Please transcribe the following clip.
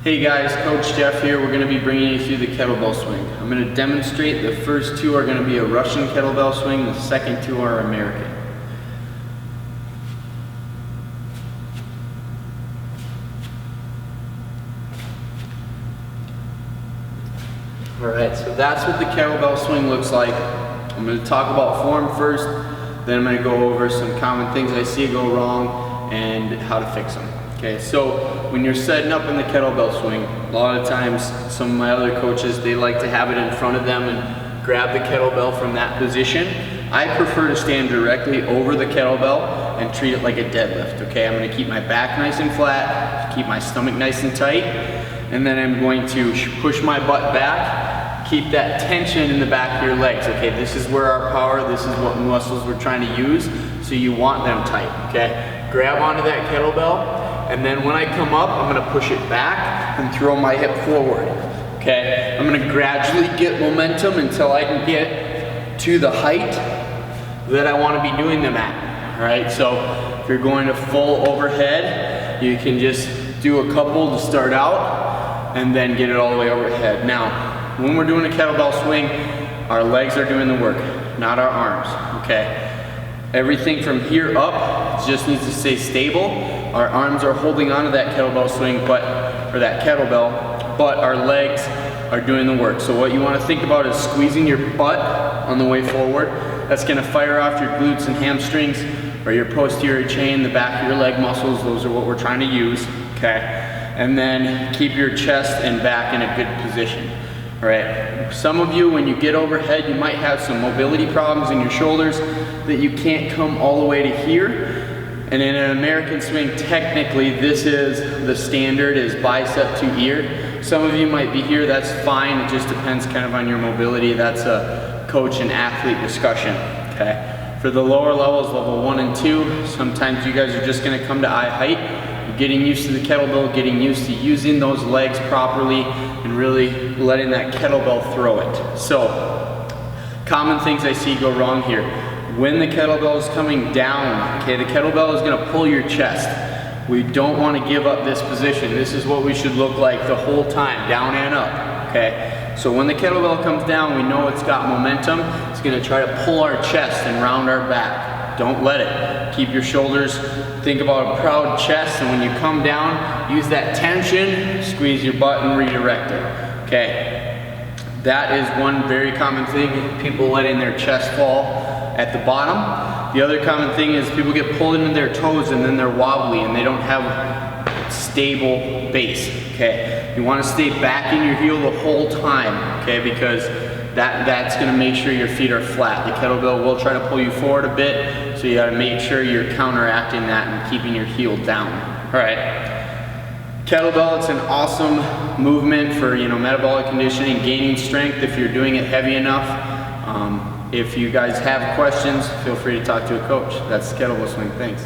Hey guys, Coach Jeff here. We're going to be bringing you through the kettlebell swing. I'm going to demonstrate. The first two are going to be a Russian kettlebell swing. The second two are American. Alright, so that's what the kettlebell swing looks like. I'm going to talk about form first, then I'm going to go over some common things I see go wrong and how to fix them. Okay, so when you're setting up in the kettlebell swing, a lot of times some of my other coaches, they like to have it in front of them and grab the kettlebell from that position. I prefer to stand directly over the kettlebell and treat it like a deadlift. Okay, I'm going to keep my back nice and flat, keep my stomach nice and tight, and then I'm going to push my butt back, keep that tension in the back of your legs. Okay, this is where our power, this is what muscles we're trying to use, so you want them tight. Okay, grab onto that kettlebell. And then when I come up, I'm gonna push it back and throw my hip forward, okay? I'm gonna gradually get momentum until I can get to the height that I wanna be doing them at, all right? So if you're going to full overhead, you can just do a couple to start out and then get it all the way overhead. Now, when we're doing a kettlebell swing, our legs are doing the work, not our arms, okay? Everything from here up just needs to stay stable. Our arms are holding onto that kettlebell swing, but our legs are doing the work. So what you want to think about is squeezing your butt on the way forward. That's going to fire off your glutes and hamstrings, or your posterior chain, the back of your leg muscles. Those are what we're trying to use, okay? And then keep your chest and back in a good position. All right, some of you, when you get overhead, you might have some mobility problems in your shoulders that you can't come all the way to here. And in an American swing, technically, this is the standard, is bicep to ear. Some of you might be here, that's fine. It just depends kind of on your mobility. That's a coach and athlete discussion, okay? For the lower levels, level 1 and 2, sometimes you guys are just gonna come to eye height. Getting used to the kettlebell, getting used to using those legs properly, and really letting that kettlebell throw it. So, common things I see go wrong here. When the kettlebell is coming down, okay, the kettlebell is gonna pull your chest. We don't wanna give up this position. This is what we should look like the whole time, down and up, okay? So when the kettlebell comes down, we know it's got momentum. It's gonna try to pull our chest and round our back. Don't let it. Keep your shoulders, think about a proud chest, and when you come down, use that tension, squeeze your butt and redirect it, okay? That is one very common thing, people letting their chest fall at the bottom. The other common thing is people get pulled into their toes and then they're wobbly and they don't have a stable base, okay? You wanna stay back in your heel the whole time, okay? Because that's gonna make sure your feet are flat. The kettlebell will try to pull you forward a bit, so you gotta make sure you're counteracting that and keeping your heel down. All right. Kettlebell, it's an awesome movement for, metabolic conditioning, gaining strength if you're doing it heavy enough. If you guys have questions, feel free to talk to a coach. That's the kettlebell swing. Thanks.